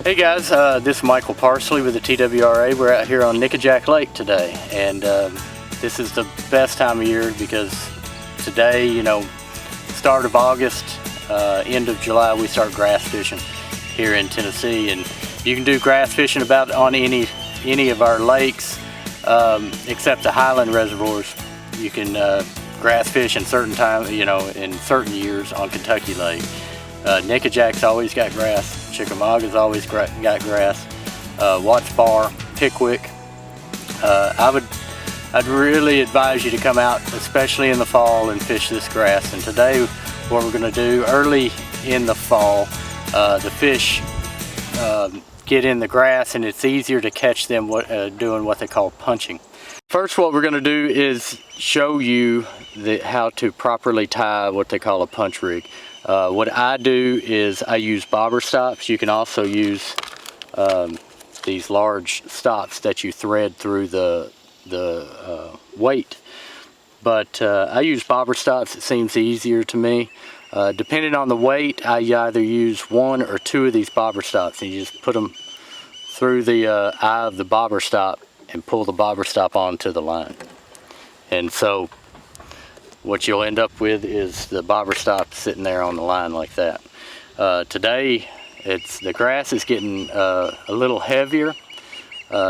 Hey guys, this is Michael Parsley with the TWRA. We're out here on Nickajack Lake today, and this is the best time of year because today, start of August, end of July, we start grass fishing here in Tennessee, and you can do grass fishing about on any of our lakes except the highland reservoirs. You can grass fish in certain time, in certain years on Kentucky Lake. Nickajack's always got grass. Chickamauga's always got grass. Watts Bar, Pickwick. I'd really advise you to come out, especially in the fall, and fish this grass. And today, what we're going to do early in the fall, the fish get in the grass, and it's easier to catch them doing what they call punching. First, what we're going to do is show you how to properly tie what they call a punch rig. What I do is I use bobber stops. You can also use these large stops that you thread through the weight. But I use bobber stops. It seems easier to me. Depending on the weight, I either use one or two of these bobber stops, and you just put them through the eye of the bobber stop and pull the bobber stop onto the line. And so what you'll end up with is the bobber stop sitting there on the line like that. Today, the grass is getting a little heavier.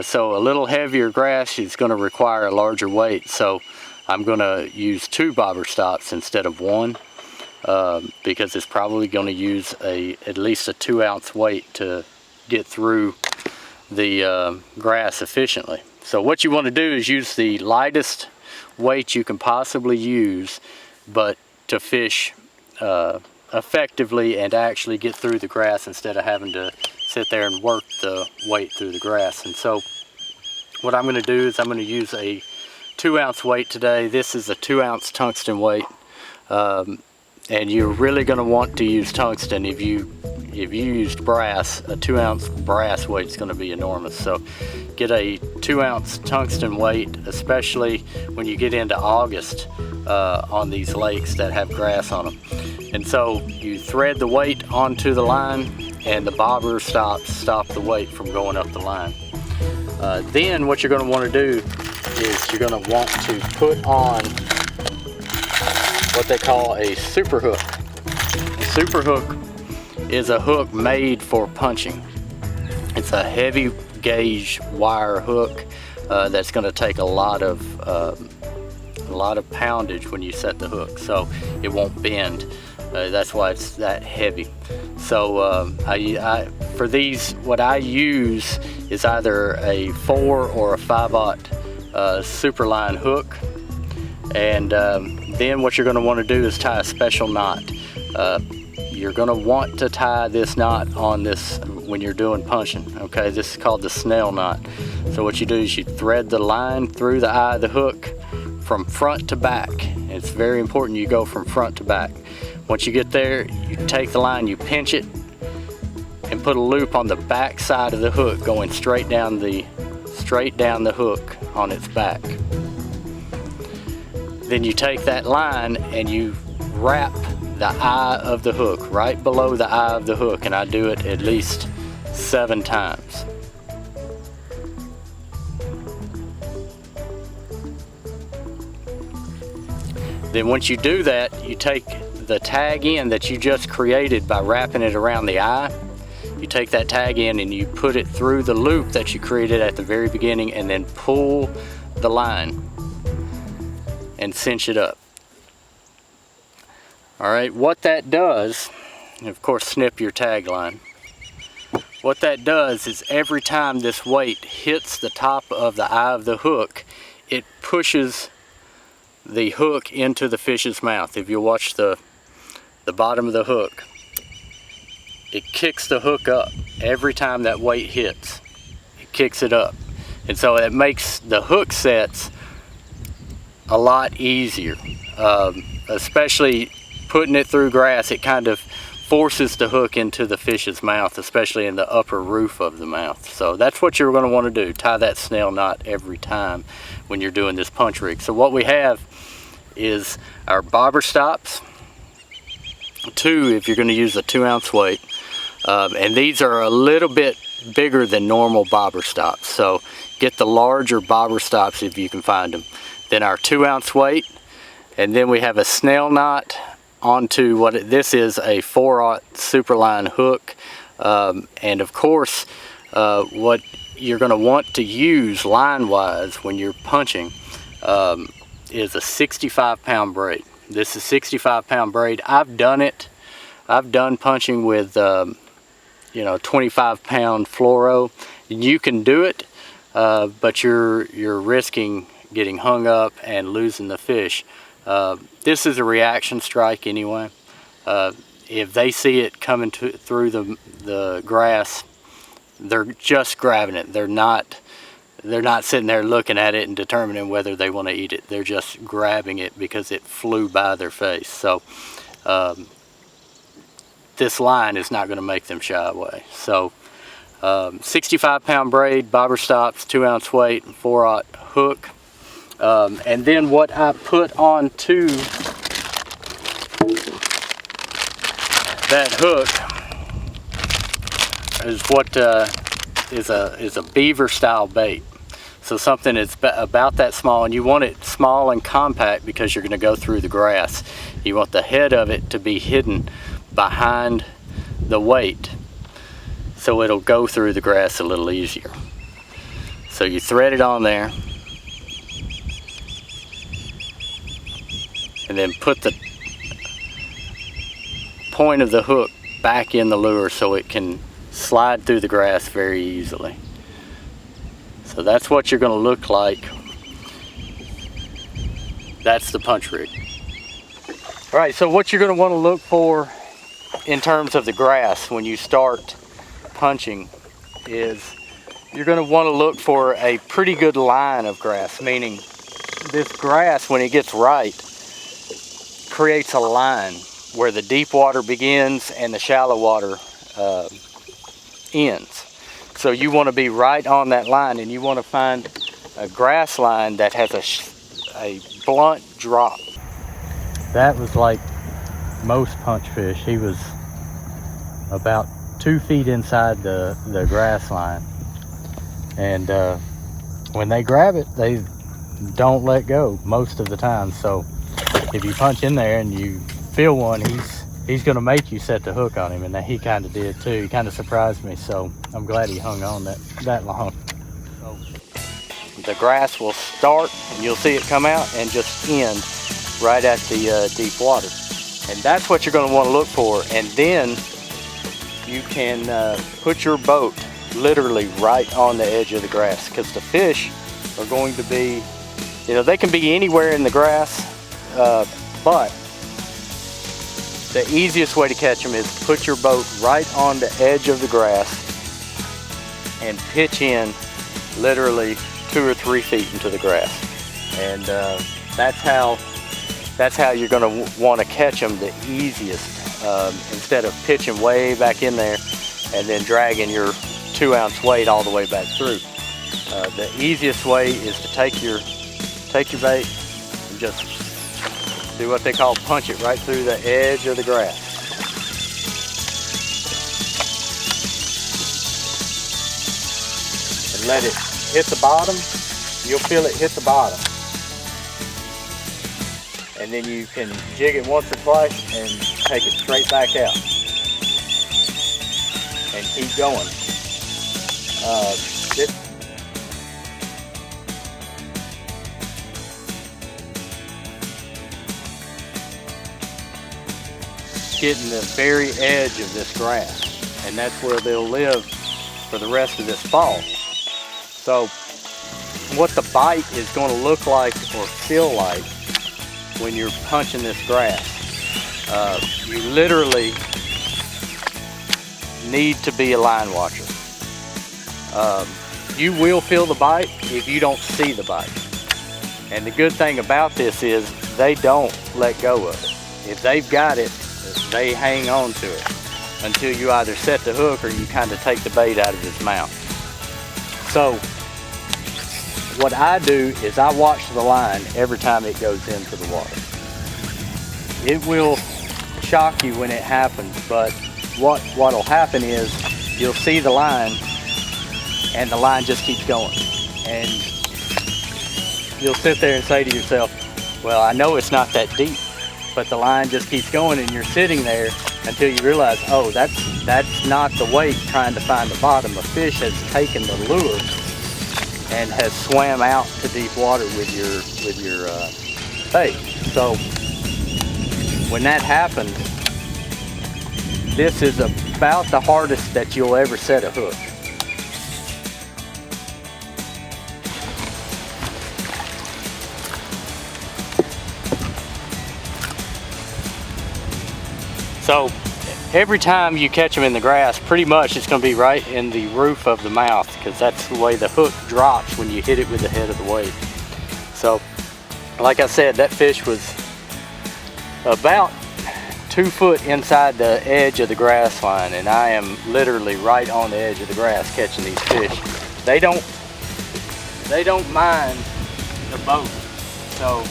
So a little heavier grass is going to require a larger weight. So I'm going to use two bobber stops instead of one because it's probably going to use at least a 2-ounce weight to get through the grass efficiently. So what you want to do is use the lightest weight you can possibly use, but to fish effectively and actually get through the grass instead of having to sit there and work the weight through the grass. And so what I'm going to do is I'm going to use a 2-ounce weight today. This is a 2-ounce tungsten weight, and you're really going to want to use tungsten. If you used brass, a 2-ounce brass weight is going to be enormous. So get a 2-ounce tungsten weight, especially when you get into August on these lakes that have grass on them. And so you thread the weight onto the line, and the bobber stops stop the weight from going up the line. Then what you're going to want to do is you're going to want to put on what they call a super hook. A super hook is a hook made for punching. It's a heavy gauge wire hook that's going to take a lot of poundage when you set the hook, so it won't bend. That's why it's that heavy. So for these, what I use is either a 4 or a 5/0 super line hook, and then what you're going to want to do is tie a special knot. You're going to want to tie this knot on this when you're doing punching. Okay, this is called the snell knot. So what you do is you thread the line through the eye of the hook from front to back. It's very important you go from front to back. Once you get there, you take the line, you pinch it, and put a loop on the back side of the hook going straight down the hook on its back. Then you take that line and you wrap the eye of the hook right below the eye of the hook, and I do it at least 7 times. Then once you do that, you take the tag in that you just created by wrapping it around the eye. You take that tag in and you put it through the loop that you created at the very beginning, and then pull the line and cinch it up. Alright, what that does, and of course snip your tag line. What that does is every time this weight hits the top of the eye of the hook, it pushes the hook into the fish's mouth. If you watch the bottom of the hook, it kicks the hook up. Every time that weight hits, it kicks it up. And so it makes the hook sets a lot easier, especially putting it through grass. It kind of forces the hook into the fish's mouth, especially in the upper roof of the mouth. So that's what you're going to want to do, tie that snell knot every time when you're doing this punch rig. So what we have is our bobber stops, 2 if you're going to use a 2-ounce weight, And these are a little bit bigger than normal bobber stops, so get the larger bobber stops if you can find them. Then our 2-ounce weight, and then we have a snell knot onto this is a 4/0 Superline hook. And of course, what you're going to want to use line wise when you're punching is a 65-pound braid. This is 65-pound braid. I've done it. I've done punching with 25-pound fluoro. You can do it, but you're risking getting hung up and losing the fish. This is a reaction strike anyway. If they see it coming through the grass, they're just grabbing it. They're not sitting there looking at it and determining whether they want to eat it. They're just grabbing it because it flew by their face. So this line is not going to make them shy away. So 65-pound braid, bobber stops, 2-ounce weight, 4/0 hook. And then what I put onto that hook is what is a beaver style bait. So something that's about that small, and you want it small and compact because you're going to go through the grass. You want the head of it to be hidden behind the weight, so it'll go through the grass a little easier. So you thread it on there, and then put the point of the hook back in the lure so it can slide through the grass very easily. So that's what you're going to look like. That's the punch rig. All right, so what you're going to want to look for in terms of the grass when you start punching is you're going to want to look for a pretty good line of grass, meaning this grass, when it gets right, creates a line where the deep water begins and the shallow water ends. So you want to be right on that line, and you want to find a grass line that has a blunt drop. That was like most punch fish. He was about 2 feet inside the grass line, and when they grab it, they don't let go most of the time. So if you punch in there and you feel one, he's going to make you set the hook on him, and he kind of did too. He kind of surprised me, so I'm glad he hung on that long. So the grass will start, and you'll see it come out and just end right at the deep water, and that's what you're going to want to look for. And then you can put your boat literally right on the edge of the grass, because the fish are going to be, they can be anywhere in the grass, but the easiest way to catch them is put your boat right on the edge of the grass and pitch in literally 2 or 3 feet into the grass. And that's how you're going to want to catch them the easiest, instead of pitching way back in there and then dragging your 2-ounce weight all the way back through. The easiest way is to take your bait and just do what they call punch it right through the edge of the grass. And let it hit the bottom. You'll feel it hit the bottom. And then you can jig it once or twice and take it straight back out. And keep going. Getting the very edge of this grass, and that's where they'll live for the rest of this fall. So what the bite is going to look like or feel like when you're punching this grass, you literally need to be a line watcher. You will feel the bite if you don't see the bite, and the good thing about this is they don't let go of it. If they've got it, they hang on to it until you either set the hook or you kind of take the bait out of his mouth. So what I do is I watch the line every time it goes into the water. It will shock you when it happens, but what'll happen is you'll see the line, and the line just keeps going. And you'll sit there and say to yourself, well, I know it's not that deep, but the line just keeps going, and you're sitting there until you realize, oh, that's not the weight trying to find the bottom. A fish has taken the lure and has swam out to deep water with your bait. So when that happens, this is about the hardest that you'll ever set a hook. So every time you catch them in the grass, pretty much it's going to be right in the roof of the mouth, because that's the way the hook drops when you hit it with the head of the weight. So like I said, that fish was about 2 foot inside the edge of the grass line, and I am literally right on the edge of the grass catching these fish. They don't mind the boat, so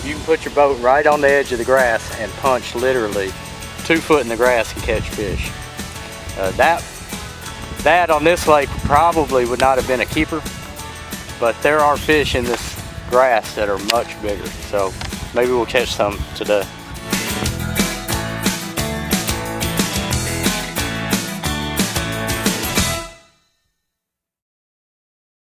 you can put your boat right on the edge of the grass and punch literally 2 foot in the grass and catch fish. That on this lake probably would not have been a keeper, but there are fish in this grass that are much bigger, so maybe we'll catch some today.